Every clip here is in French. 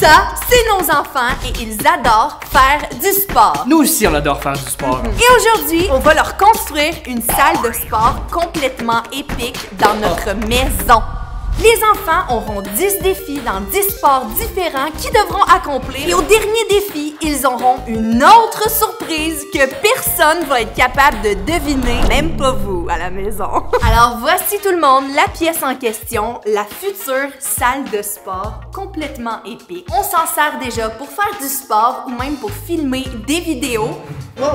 Ça, c'est nos enfants et ils adorent faire du sport. Nous aussi, on adore faire du sport. Et aujourd'hui, on va leur construire une salle de sport complètement épique dans notre maison. Les enfants auront 10 défis dans 10 sports différents qu'ils devront accomplir. Et au dernier défi, ils auront une autre surprise que personne va être capable de deviner, même pas vous à la maison. Alors voici tout le monde, la pièce en question, la future salle de sport complètement épique. On s'en sert déjà pour faire du sport ou même pour filmer des vidéos. Wow!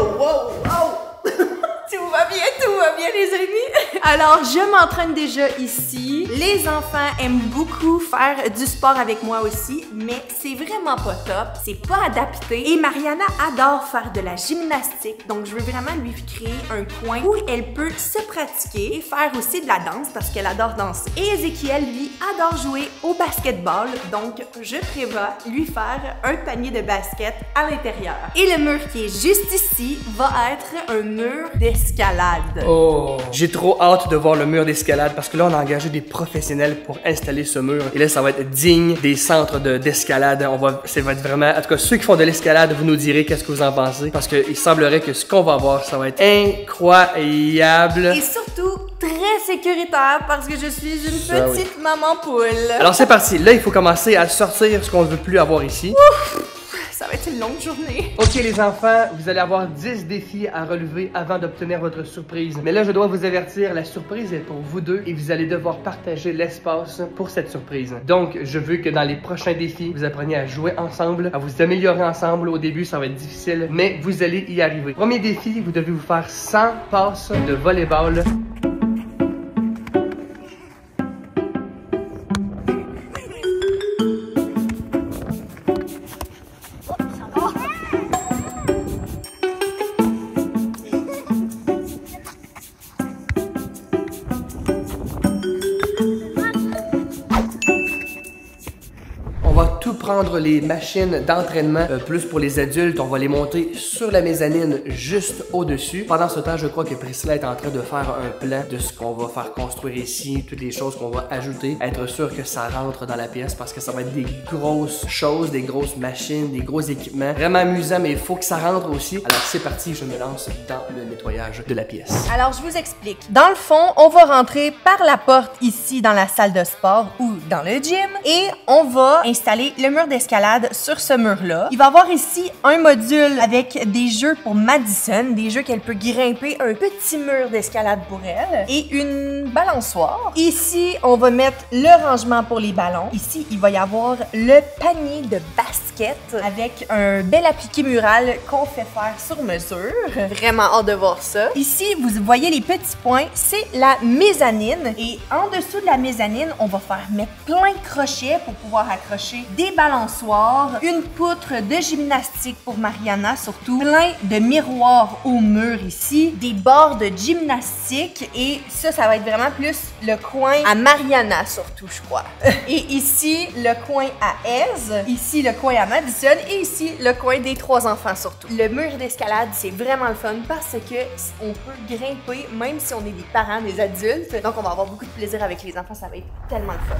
Tout va bien les amis! Alors, je m'entraîne déjà ici. Les enfants aiment beaucoup faire du sport avec moi aussi, mais c'est vraiment pas top. C'est pas adapté. Et Mariana adore faire de la gymnastique, donc je veux vraiment lui créer un coin où elle peut se pratiquer et faire aussi de la danse parce qu'elle adore danser. Et Ézéchiel, lui, adore jouer au basketball, donc je prévois lui faire un panier de basket à l'intérieur. Et le mur qui est juste ici va être un mur d'escalade. Oh, j'ai trop hâte de voir le mur d'escalade parce que là, on a engagé des professionnels pour installer ce mur. Et là, ça va être digne des centres d'escalade. Ça va être vraiment... En tout cas, ceux qui font de l'escalade, vous nous direz qu'est-ce que vous en pensez. Parce qu'il semblerait que ce qu'on va voir, ça va être incroyable. Et surtout, très sécuritaire parce que je suis une petite maman poule. Alors, c'est parti. Là, il faut commencer à sortir ce qu'on ne veut plus avoir ici. Ouf! Ça va être une longue journée. Ok les enfants, vous allez avoir 10 défis à relever avant d'obtenir votre surprise. Mais là, je dois vous avertir, la surprise est pour vous deux et vous allez devoir partager l'espace pour cette surprise. Donc, je veux que dans les prochains défis, vous appreniez à jouer ensemble, à vous améliorer ensemble. Au début, ça va être difficile, mais vous allez y arriver. Premier défi, vous devez vous faire 100 passes de volleyball. Prendre les machines d'entraînement plus pour les adultes, on va les monter sur la mezzanine juste au-dessus. Pendant ce temps, je crois que Priscilla est en train de faire un plan de ce qu'on va faire construire ici, toutes les choses qu'on va ajouter, être sûr que ça rentre dans la pièce parce que ça va être des grosses choses, des grosses machines, des gros équipements. Vraiment amusant, mais il faut que ça rentre aussi. Alors c'est parti, je me lance dans le nettoyage de la pièce. Alors je vous explique. Dans le fond, on va rentrer par la porte ici dans la salle de sport ou dans le gym et on va installer le mur d'escalade sur ce mur-là. Il va y avoir ici un module avec des jeux pour Madison, des jeux qu'elle peut grimper, un petit mur d'escalade pour elle et une balançoire. Ici, on va mettre le rangement pour les ballons. Ici, il va y avoir le panier de basket avec un bel appliqué mural qu'on fait faire sur mesure. Vraiment hâte de voir ça. Ici, vous voyez les petits points, c'est la mezzanine et en dessous de la mezzanine, on va faire mettre plein de crochets pour pouvoir accrocher des balançoires, une poutre de gymnastique pour Mariana surtout, plein de miroirs au mur ici, des barres de gymnastique et ça va être vraiment plus le coin à Mariana surtout, je crois. Et ici, le coin à Aise, ici le coin à Madison et ici le coin des 3 enfants surtout. Le mur d'escalade, c'est vraiment le fun parce que on peut grimper même si on est des parents, des adultes. Donc on va avoir beaucoup de plaisir avec les enfants, ça va être tellement le fun.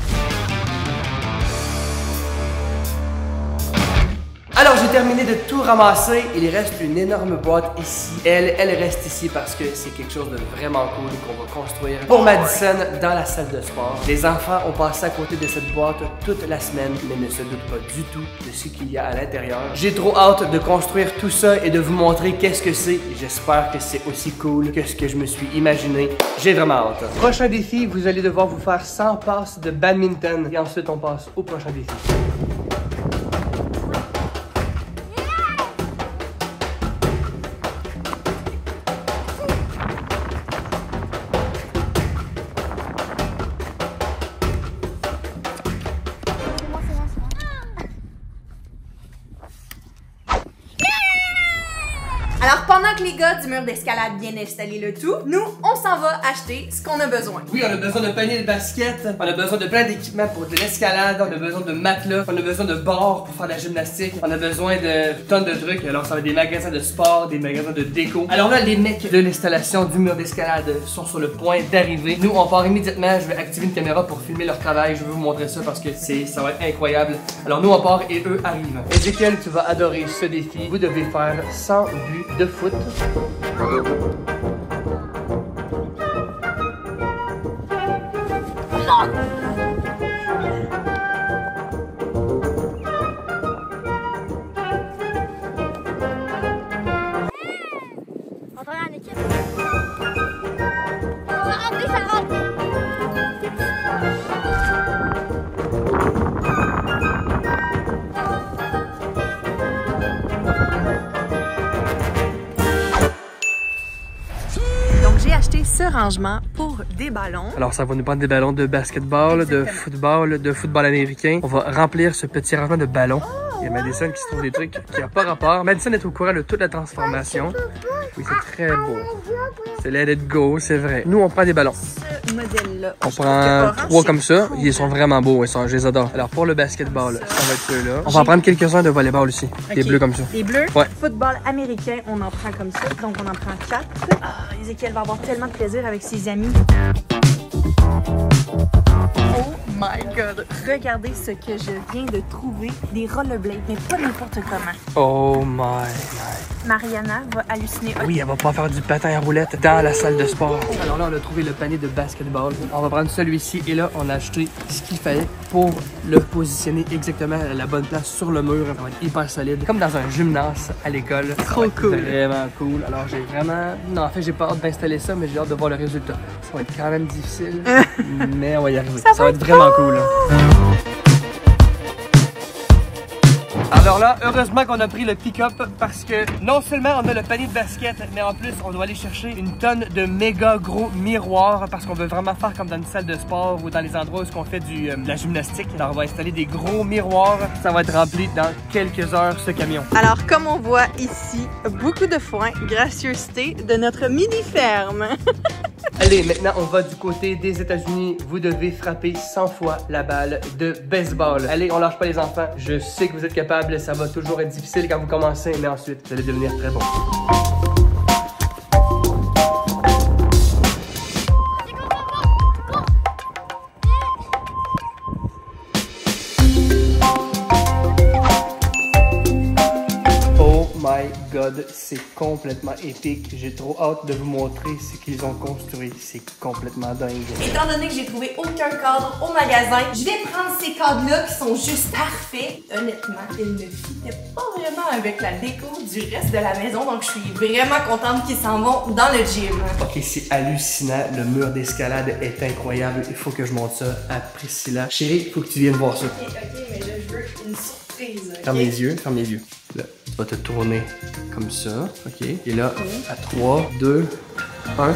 Alors, j'ai terminé de tout ramasser. Il reste une énorme boîte ici. Elle reste ici parce que c'est quelque chose de vraiment cool qu'on va construire pour Madison dans la salle de sport. Les enfants ont passé à côté de cette boîte toute la semaine, mais ne se doutent pas du tout de ce qu'il y a à l'intérieur. J'ai trop hâte de construire tout ça et de vous montrer qu'est-ce que c'est. J'espère que c'est aussi cool que ce que je me suis imaginé. J'ai vraiment hâte. Prochain défi, vous allez devoir vous faire 100 passes de badminton. Et ensuite, on passe au prochain défi. Alors pendant que les gars du mur d'escalade viennent installer le tout, nous, on s'en va acheter ce qu'on a besoin. Oui, on a besoin de panier de basket, on a besoin de plein d'équipements pour de l'escalade, on a besoin de matelas, on a besoin de barres pour faire de la gymnastique, on a besoin de tonnes de trucs. Alors ça va être des magasins de sport, des magasins de déco. Alors là, les mecs de l'installation du mur d'escalade sont sur le point d'arriver. Nous, on part immédiatement, je vais activer une caméra pour filmer leur travail, je vais vous montrer ça parce que ça va être incroyable. Alors nous, on part et eux arrivent. Ezekiel, tu vas adorer ce défi. Vous devez faire 100 buts de foot. En équipe. Ça rentre. Donc j'ai acheté ce rangement pour des ballons. Alors ça va nous prendre des ballons de basketball, de football américain. On va remplir ce petit rangement de ballons. Il y a Madison qui se trouve des trucs qui n'ont pas rapport. Madison est au courant de toute la transformation. Oui, c'est très beau. C'est let it go, c'est vrai. Nous, on prend des ballons. Ce modèle-là. On prend 3 comme ça. Ils sont vraiment beaux, je les adore. Alors pour le basketball, ça va être ceux-là. On va en prendre quelques-uns de volleyball aussi. Okay. Des bleus comme ça. Des bleus? Ouais. Football américain, on en prend comme ça. Donc on en prend 4. Ah, Ezekiel va avoir tellement de plaisir avec ses amis. Oh my god! Regardez ce que je viens de trouver. Des rollerblades, mais pas n'importe comment. Oh my god. Mariana va halluciner. Oui, elle va pas faire du patin à roulette dans la salle de sport. Alors là, on a trouvé le panier de basketball. On va prendre celui-ci et là, on a acheté ce qu'il fallait pour le positionner exactement à la bonne place sur le mur. Ça va être hyper solide, comme dans un gymnase à l'école. Trop cool. Vraiment cool. Alors j'ai vraiment... Non, en fait, j'ai pas hâte d'installer ça, mais j'ai hâte de voir le résultat. Ça va être quand même difficile, mais on va y arriver. Ça va être vraiment cool. Alors là, heureusement qu'on a pris le pick-up parce que non seulement on a le panier de basket, mais en plus on doit aller chercher une tonne de méga gros miroirs parce qu'on veut vraiment faire comme dans une salle de sport ou dans les endroits où on fait de la gymnastique. Alors on va installer des gros miroirs. Ça va être rempli dans quelques heures ce camion. Alors comme on voit ici, beaucoup de foin, gracieuseté de notre mini-ferme. Allez, maintenant on va du côté des États-Unis. Vous devez frapper 100 fois la balle de baseball. Allez, on lâche pas les enfants. Je sais que vous êtes capables. Ça va toujours être difficile quand vous commencez, mais ensuite, vous allez devenir très bon. My God, c'est complètement épique. J'ai trop hâte de vous montrer ce qu'ils ont construit. C'est complètement dingue. Étant donné que j'ai trouvé aucun cadre au magasin, je vais prendre ces cadres-là qui sont juste parfaits. Honnêtement, ils ne fitaient pas vraiment avec la déco du reste de la maison, donc je suis vraiment contente qu'ils s'en vont dans le gym. Ok, c'est hallucinant. Le mur d'escalade est incroyable. Il faut que je montre ça à Priscilla. Chérie, il faut que tu viennes voir ça. Ok, mais là, je veux une surprise. Okay? Ferme les yeux, ferme les yeux. Là, tu vas te tourner comme ça, ok? Et là, à 3, 2, 1.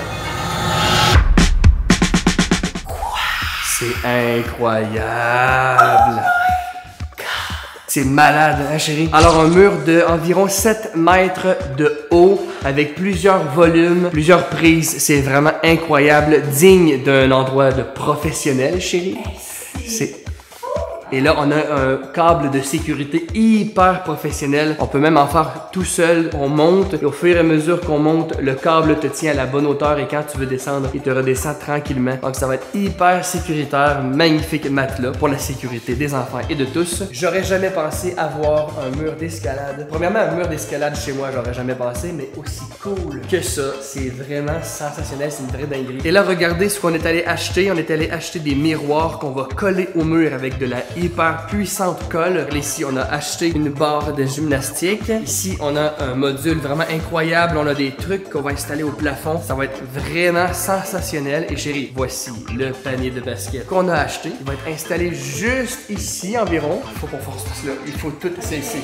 C'est incroyable! C'est malade, hein, chérie? Alors, un mur d'environ 7 mètres de haut, avec plusieurs volumes, plusieurs prises. C'est vraiment incroyable, digne d'un endroit de professionnel, chérie. C'est... Et là, on a un câble de sécurité hyper professionnel. On peut même en faire tout seul. On monte et au fur et à mesure qu'on monte, le câble te tient à la bonne hauteur et quand tu veux descendre, il te redescend tranquillement. Donc, ça va être hyper sécuritaire. Magnifique matelas pour la sécurité des enfants et de tous. J'aurais jamais pensé avoir un mur d'escalade. Premièrement, un mur d'escalade chez moi, j'aurais jamais pensé, mais aussi cool que ça. C'est vraiment sensationnel. C'est une vraie dinguerie. Et là, regardez ce qu'on est allé acheter. On est allé acheter des miroirs qu'on va coller au mur avec de la hyper puissante colle. Ici, on a acheté une barre de gymnastique. Ici, on a un module vraiment incroyable. On a des trucs qu'on va installer au plafond. Ça va être vraiment sensationnel. Et chérie, voici le panier de basket qu'on a acheté. Il va être installé juste ici environ. Il faut qu'on force tout cela. Il faut tout... C'est ici.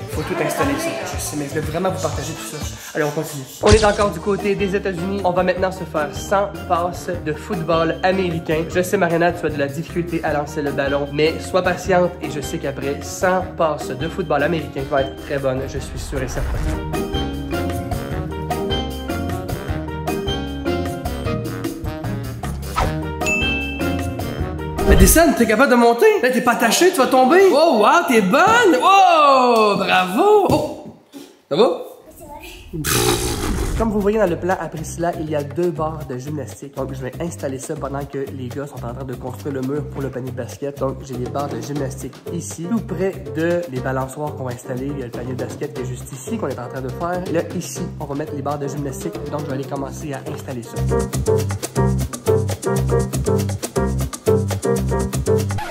Il faut tout installer ça. Je sais, mais je vais vraiment vous partager tout ça. Allez, on continue. On est encore du côté des États-Unis. On va maintenant se faire 100 passes de football américain. Je sais, Mariana, tu as de la difficulté à lancer le ballon, mais sois patiente et je sais qu'après 100 passes de football américain va être très bonne. Je suis sûr et certain. Madison, t'es capable de monter? Là, t'es pas attaché, tu vas tomber. Oh, wow, t'es bonne. Oh, bravo. Oh, ça va? Comme vous voyez dans le plan à Priscilla, il y a 2 barres de gymnastique. Donc, je vais installer ça pendant que les gars sont en train de construire le mur pour le panier de basket. Donc, j'ai les barres de gymnastique ici, tout près de les balançoires qu'on va installer. Il y a le panier de basket qui est juste ici, qu'on est en train de faire. Et là, ici, on va mettre les barres de gymnastique. Donc, je vais aller commencer à installer ça.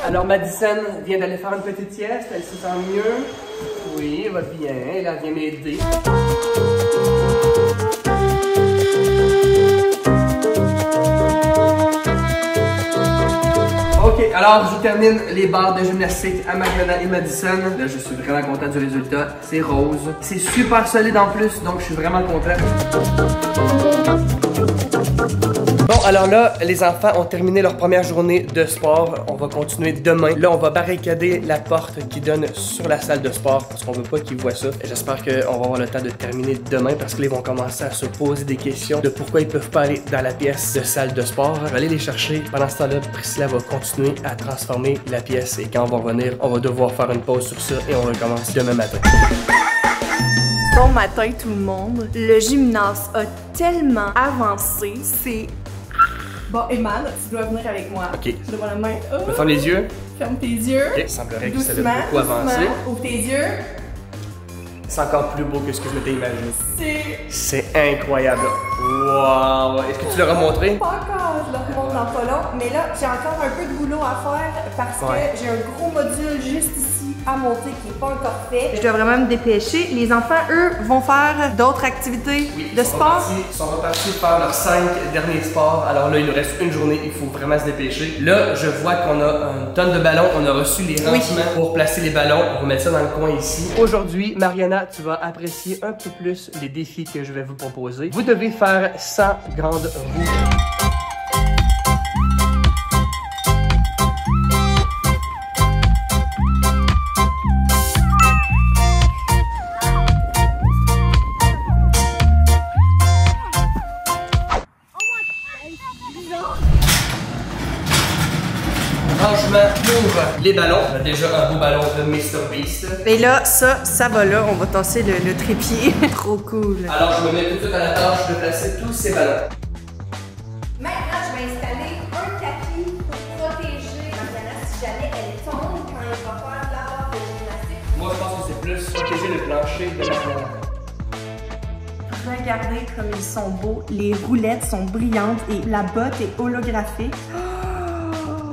Alors, Madison vient d'aller faire une petite sieste. Elle se sent mieux. Oui, elle va bien. Elle vient m'aider. Ok, alors je termine les barres de gymnastique à Mariana et Madison. Là, je suis vraiment content du résultat. C'est rose. C'est super solide en plus, donc je suis vraiment content. Bon, alors là, les enfants ont terminé leur première journée de sport. On va continuer demain. Là, on va barricader la porte qui donne sur la salle de sport parce qu'on veut pas qu'ils voient ça. J'espère qu'on va avoir le temps de terminer demain parce que là, ils vont commencer à se poser des questions de pourquoi ils peuvent pas aller dans la pièce de salle de sport. Je vais aller les chercher. Pendant ce temps-là, Priscilla va continuer à transformer la pièce et quand on va revenir, on va devoir faire une pause sur ça et on recommence demain matin. Bon matin tout le monde. Le gymnase a tellement avancé, c'est... Bon, Eman, tu dois venir avec moi. Ok. Je dois la main. Oh. On va fermer les yeux. Ferme tes yeux. Ok, il semblerait que ça doucement, a beaucoup avancé. Ouvre tes yeux. C'est encore plus beau que ce que je m'étais imaginé. C'est incroyable. Wow! Est-ce que tu l'auras montré? pas encore, je le remonte dans pas long. Mais là, j'ai encore un peu de boulot à faire parce que j'ai un gros module juste ici à monter qui n'est pas encore fait. Je dois vraiment me dépêcher. Les enfants, eux, vont faire d'autres activités de sport. Ils sont repartis faire leurs 5 derniers sports. Alors là, il nous reste une journée. Il faut vraiment se dépêcher. Là, je vois qu'on a une tonne de ballons. On a reçu les rangements pour placer les ballons. On va mettre ça dans le coin ici. Aujourd'hui, Mariana, tu vas apprécier un peu plus les défis que je vais vous proposer. Vous devez faire 100 grandes roues. Pour les ballons, on a déjà un beau ballon de Mr. Beast. Et là, ça va là, on va tasser le trépied. Trop cool. Alors, je me mets tout de suite à la tâche de placer tous ces ballons. Maintenant, je vais installer un tapis pour protéger Mariana si jamais elle tombe quand elle va faire la barre de gymnastique. Moi, je pense que c'est plus protéger le plancher de Mariana. Regardez comme ils sont beaux. Les roulettes sont brillantes et la botte est holographique.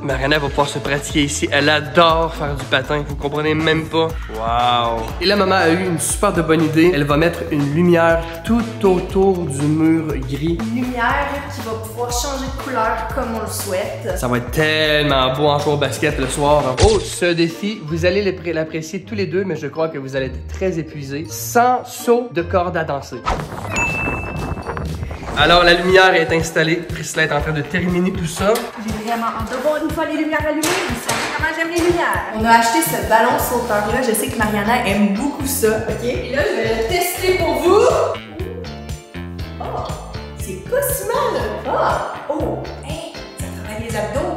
Mariana va pouvoir se pratiquer ici. Elle adore faire du patin. Vous comprenez même pas. Wow! Et là, maman a eu une super de bonne idée. Elle va mettre une lumière tout autour du mur gris. Une lumière qui va pouvoir changer de couleur comme on le souhaite. Ça va être tellement beau en jouant au basket le soir. Oh, ce défi, vous allez l'apprécier tous les deux, mais je crois que vous allez être très épuisés. 100 sauts de corde à danser. Alors, la lumière est installée. Priscilla est en train de terminer tout ça. J'ai vraiment hâte de voir une fois les lumières allumées. Vous savez comment j'aime les lumières. On a acheté ce ballon sauteur-là. Je sais que Mariana aime beaucoup ça. OK? Et là, je vais le tester pour vous. Oh! C'est pas si mal. Ah! Oh! Hey! Ça travaille les abdos.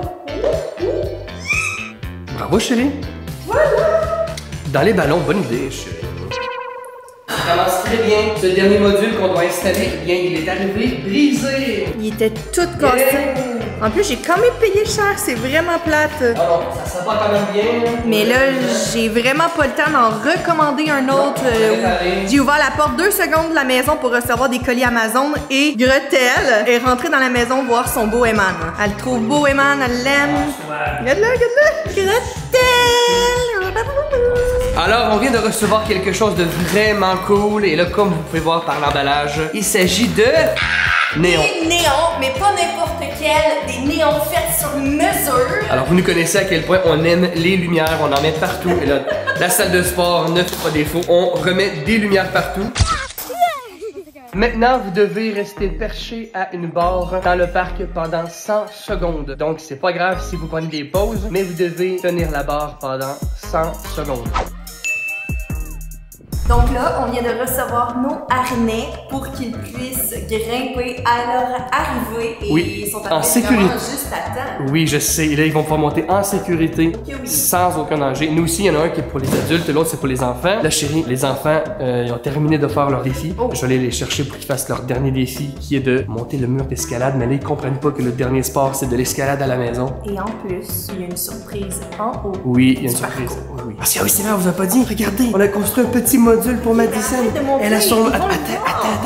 Bravo, chérie. Voilà! Dans les ballons, bonne idée, chérie. Ça commence très bien. Ce dernier module qu'on doit installer, eh bien, il est arrivé brisé. Il était tout cassé. En plus, j'ai quand même payé cher. C'est vraiment plate. Ah non, ça va quand même bien. Mais là, j'ai vraiment pas le temps d'en recommander un autre. J'ai ouvert la porte 2 secondes de la maison pour recevoir des colis Amazon et Gretel est rentrée dans la maison voir son beau Eman. Elle le trouve beau, Eman, elle l'aime. Regarde-le, regarde-le. Gretel! Alors, on vient de recevoir quelque chose de vraiment cool. Et là, comme vous pouvez voir par l'emballage, il s'agit de néons. Des néons, mais pas n'importe quel. Des néons faits sur mesure. Alors, vous nous connaissez à quel point on aime les lumières. On en met partout. Et là, la salle de sport ne fait pas défaut. On remet des lumières partout. Maintenant, vous devez rester perché à une barre dans le parc pendant 100 secondes. Donc, c'est pas grave si vous prenez des pauses, mais vous devez tenir la barre pendant 100 secondes. Donc là, on vient de recevoir nos harnais pour qu'ils puissent grimper à leur arrivée et ils sont en sécurité. Juste à temps. Oui, je sais. Et là, ils vont pouvoir monter en sécurité, sans aucun danger. Nous aussi, il y en a un qui est pour les adultes, l'autre c'est pour les enfants. Là, chérie, les enfants, ils ont terminé de faire leur défi. Je vais aller les chercher pour qu'ils fassent leur dernier défi, qui est de monter le mur d'escalade. Mais là, ils comprennent pas que le dernier sport, c'est de l'escalade à la maison. Et en plus, il y a une surprise en haut. Oui, il y a une surprise. Oui. Parce que oui, c'est vrai, on vous a pas dit. Regardez, on a construit un petit module pour Madison. Elle a son... Attends,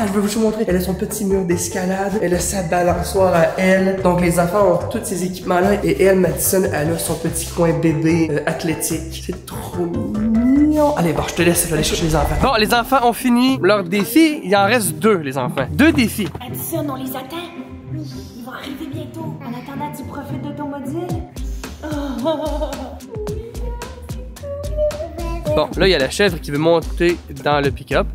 je vais vous montrer. Elle a son petit mur d'escalade. Elle a sa balançoire à elle. Donc, les enfants ont tous ces équipements-là. Et elle, Madison, elle a son petit coin bébé athlétique. C'est trop mignon. Allez, bon, je te laisse aller chercher les enfants. Bon, les enfants ont fini leur défi. Il en reste 2, les enfants. 2 défis. Madison, on les attend. Oui, ils vont arriver bientôt. En attendant, tu profites de ton module. Bon, là, il y a la chèvre qui veut monter dans le pick-up.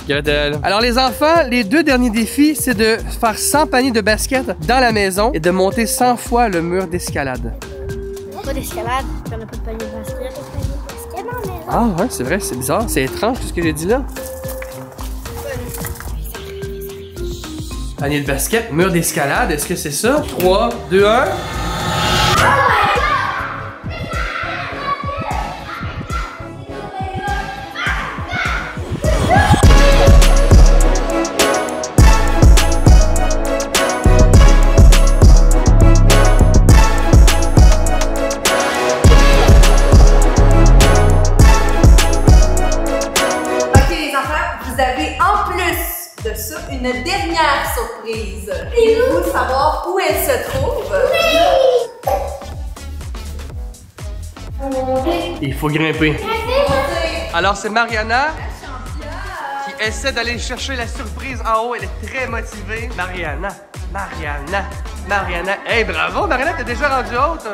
Regardez. Alors, les enfants, les 2 derniers défis, c'est de faire 100 paniers de basket dans la maison et de monter 100 fois le mur d'escalade. Pas d'escalade, on n'a pas de panier de basket. Pas de panier de basket dans la maison. Ah, ouais, c'est vrai, c'est bizarre. C'est étrange, ce que j'ai dit là. Panier de basket, mur d'escalade, est-ce que c'est ça? 3, 2, 1. De ça, une dernière surprise. Voulez-vous savoir où elle se trouve? Oui! Il faut grimper. Alors, c'est Mariana qui essaie d'aller chercher la surprise en haut. Elle est très motivée. Mariana. Hey, bravo, Mariana, t'es déjà rendue haute.